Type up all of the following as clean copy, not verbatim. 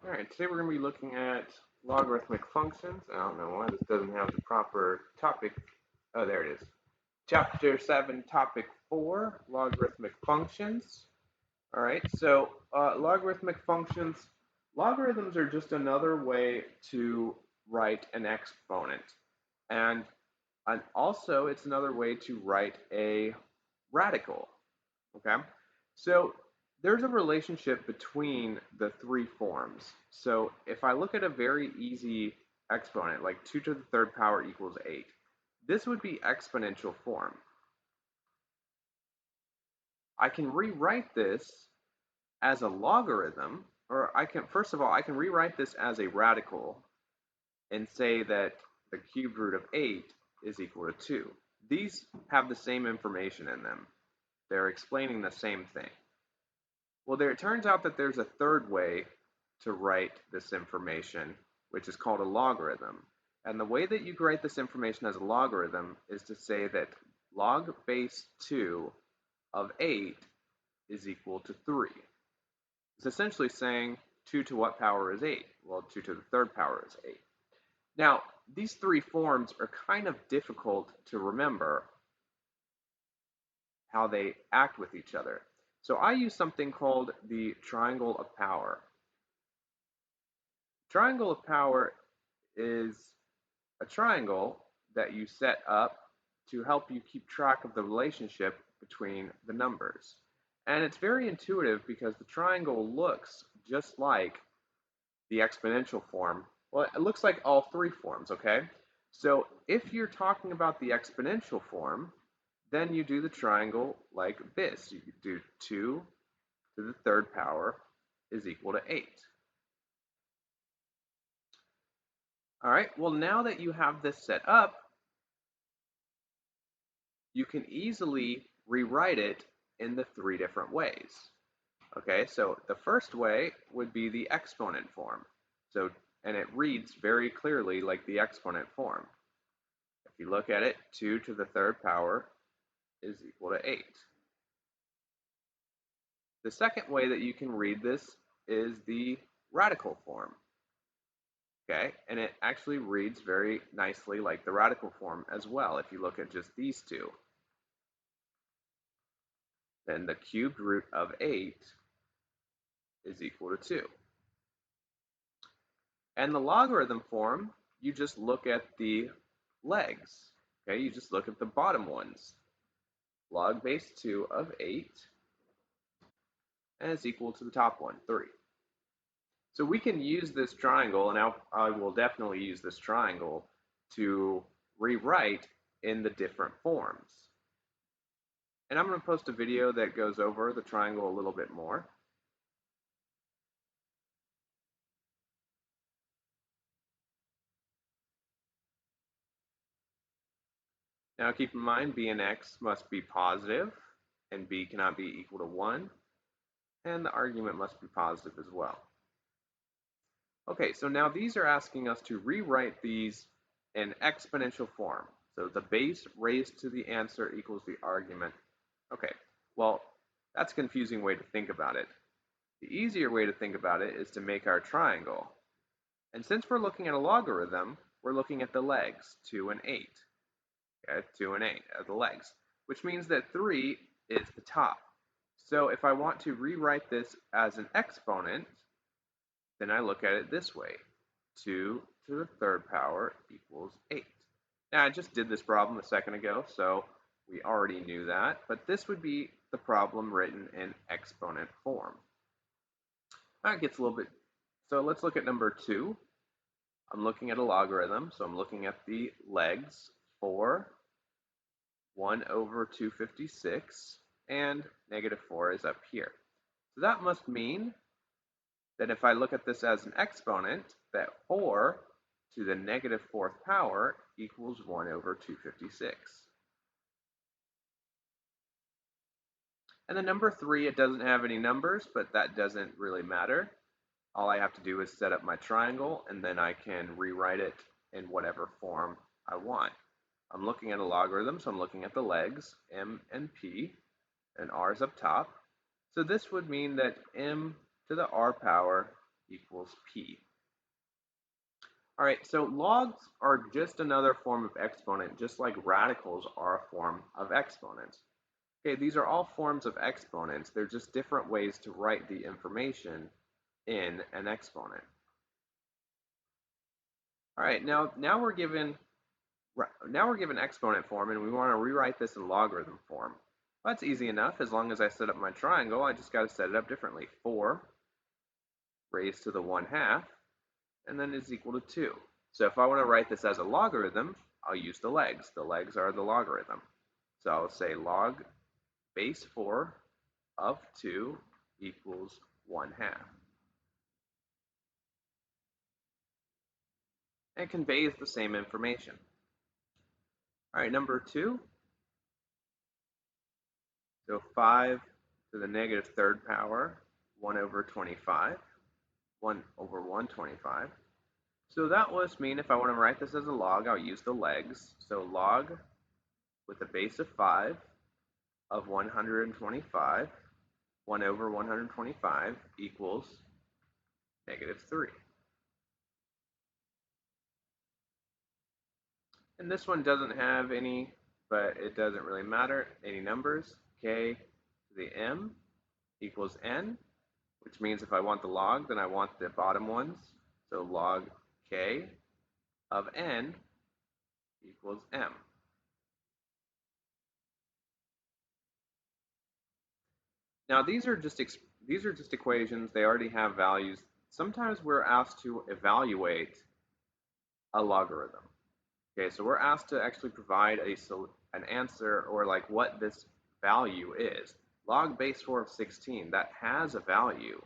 Alright, today we're going to be looking at logarithmic functions. I don't know why this doesn't have the proper topic. Oh, there it is. Chapter 7, Topic 4, Logarithmic Functions. Alright, so logarithmic functions, logarithms are just another way to write an exponent. And also, it's another way to write a radical. Okay, so there's a relationship between the three forms. So if I look at a very easy exponent, like 2 to the third power equals 8, this would be exponential form. I can rewrite this as a logarithm, or first of all, I can rewrite this as a radical and say that the cubed root of 8 is equal to 2. These have the same information in them. They're explaining the same thing. Well, it turns out that there's a third way to write this information, which is called a logarithm. And the way that you write this information as a logarithm is to say that log base 2 of 8 is equal to 3. It's essentially saying 2 to what power is 8? Well, 2 to the third power is 8. Now, these three forms are kind of difficult to remember how they act with each other. So I use something called the triangle of power. Triangle of power is a triangle that you set up to help you keep track of the relationship between the numbers. And it's very intuitive because the triangle looks just like the exponential form. Well, it looks like all three forms, okay? So if you're talking about the exponential form, then you do the triangle like this. You could do 2 to the third power is equal to 8. All right, well, now that you have this set up, you can easily rewrite it in the three different ways. Okay, so the first way would be the exponent form. And it reads very clearly like the exponent form. If you look at it, 2 to the third power is equal to 8. The second way that you can read this is the radical form. Okay, and it actually reads very nicely like the radical form as well if you look at just these two. Then the cubed root of 8 is equal to 2. And the logarithm form, you just look at the legs. Okay, you just look at the bottom ones. Log base 2 of 8 and it's equal to the top one, 3. So we can use this triangle, and I will definitely use this triangle to rewrite in the different forms. And I'm going to post a video that goes over the triangle a little bit more. Now keep in mind b and x must be positive and b cannot be equal to 1, and the argument must be positive as well. Okay, so now these are asking us to rewrite these in exponential form. So the base raised to the answer equals the argument. Okay, well, that's a confusing way to think about it. The easier way to think about it is to make our triangle. And since we're looking at a logarithm, we're looking at the legs, 2 and 8. Okay, 2 and 8 are the legs, which means that 3 is the top. So if I want to rewrite this as an exponent, then I look at it this way. 2 to the third power equals 8. Now, I just did this problem a second ago, so we already knew that, but this would be the problem written in exponent form. That gets a little bit, so let's look at number 2. I'm looking at a logarithm, so I'm looking at the legs, 4, 1 over 256, and negative 4 is up here. So that must mean that if I look at this as an exponent, that 4 to the negative 4th power equals 1 over 256. And the number 3, it doesn't have any numbers, but that doesn't really matter. All I have to do is set up my triangle, and then I can rewrite it in whatever form I want. I'm looking at a logarithm, so I'm looking at the legs, m and p, and r is up top. So this would mean that m to the r power equals p. All right, so logs are just another form of exponent, just like radicals are a form of exponents. Okay, these are all forms of exponents. They're just different ways to write the information in an exponent. All right, now we're given exponent form, and we want to rewrite this in logarithm form. Well, that's easy enough. As long as I set up my triangle, I just got to set it up differently. 4 raised to the 1/2, and then is equal to 2. So if I want to write this as a logarithm, I'll use the legs. The legs are the logarithm. So I'll say log base 4 of 2 equals 1/2. And it conveys the same information. All right, number 2. So 5 to the negative third power, 1 over 25, 1 over 125. So that must mean if I want to write this as a log, I'll use the legs. So log with a base of 5 of 125, 1 over 125 equals negative 3. And this one doesn't have any, but it doesn't really matter, any numbers. K to the m equals n, which means if I want the log, then I want the bottom ones. So log k of n equals m. Now these are just equations. They already have values. Sometimes we're asked to evaluate a logarithm. Okay, so we're asked to actually provide an answer, or like what this value is. Log base 4 of 16, that has a value.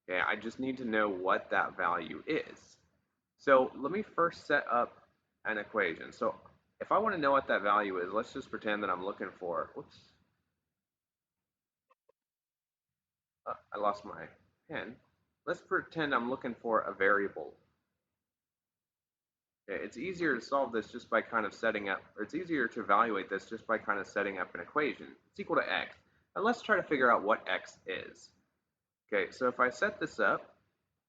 Okay, I just need to know what that value is. So let me first set up an equation. So if I want to know what that value is, let's just pretend that I'm looking for, whoops, I lost my pen. Let's pretend I'm looking for a variable. Okay, it's easier to solve this just by kind of setting up, or it's easier to evaluate this just by kind of setting up an equation. It's equal to x. And let's try to figure out what x is. Okay, so if I set this up,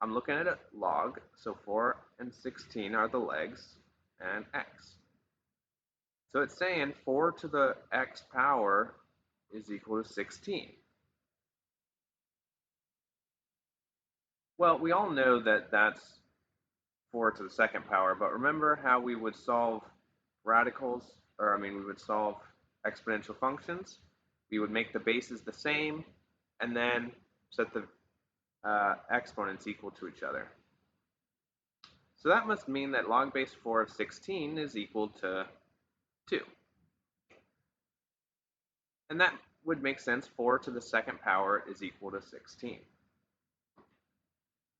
I'm looking at a log, so 4 and 16 are the legs, and x. So it's saying 4 to the x power is equal to 16. Well, we all know that that's 4 to the second power, but remember how we would solve radicals, or I mean, we would solve exponential functions? We would make the bases the same, and then set the exponents equal to each other. So that must mean that log base 4 of 16 is equal to 2. And that would make sense. 4 to the second power is equal to 16.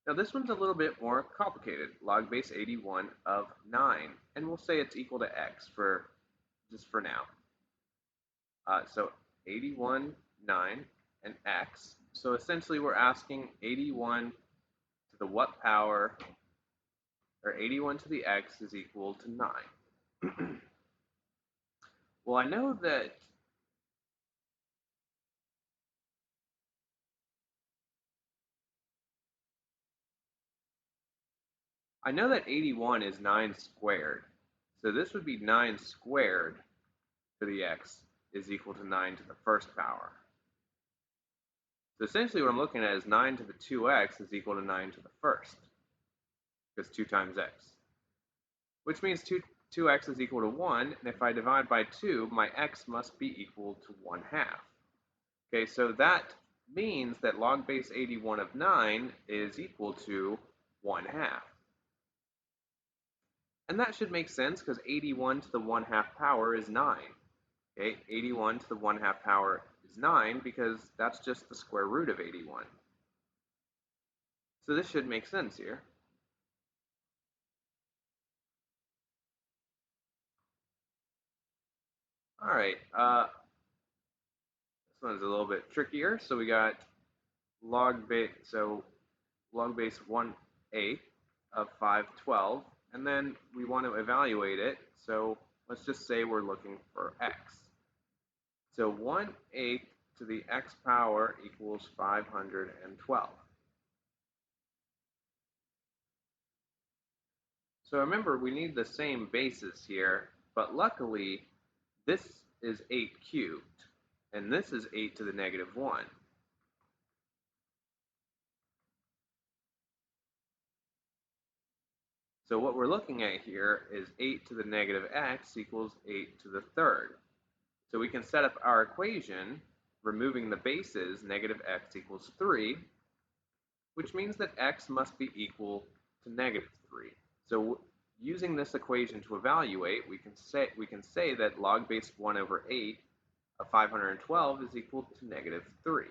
Now this one's a little bit more complicated. Log base 81 of 9. And we'll say it's equal to x for just for now. So 81, 9, and x. So essentially we're asking 81 to the what power, or 81 to the x is equal to 9. Well, I know that I know that 81 is 9 squared. So this would be 9 squared to the x is equal to 9 to the first power. So essentially what I'm looking at is 9 to the 2x is equal to 9 to the first, because 2 times x. Which means 2x is equal to 1, and if I divide by 2, my x must be equal to 1/2. Okay, so that means that log base 81 of 9 is equal to 1/2. And that should make sense because 81 to the 1/2 power is 9. Okay, 81 to the 1/2 power is 9 because that's just the square root of 81. So this should make sense here. All right, this one's a little bit trickier. So we got log base 1/8 of 512, and then we want to evaluate it. So let's just say we're looking for x. So 1/8 to the x power equals 512. So remember, we need the same bases here, but luckily, this is 8 cubed, and this is 8 to the negative 1. So what we're looking at here is 8 to the negative x equals 8 to the third. So we can set up our equation, removing the bases, negative x equals 3, which means that x must be equal to negative 3. So using this equation to evaluate, we can say that log base 1 over 8 of 512 is equal to negative 3.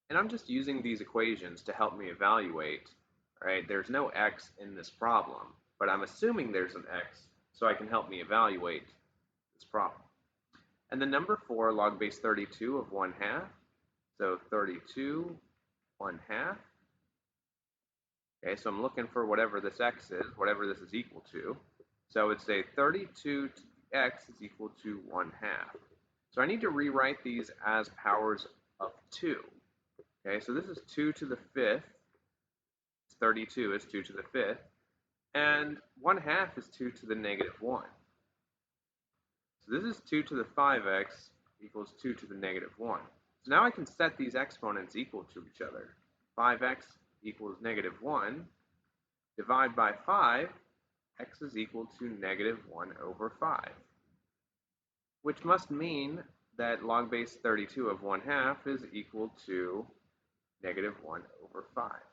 And I'm just using these equations to help me evaluate. Right? There's no x in this problem, but I'm assuming there's an x so I can help me evaluate this problem. And the number 4, log base 32 of 1/2. So 32 1/2. Okay, so I'm looking for whatever this x is, whatever this is equal to. So I would say 32 to the x is equal to 1/2. So I need to rewrite these as powers of 2. Okay, so this is 2 to the 5th. 32 is 2 to the 5th. And 1/2 is 2 to the negative 1. So this is 2 to the 5x equals 2 to the negative 1. So now I can set these exponents equal to each other. 5x equals negative 1. Divide by 5, x is equal to negative 1 over 5. Which must mean that log base 32 of 1/2 is equal to negative 1 over 5.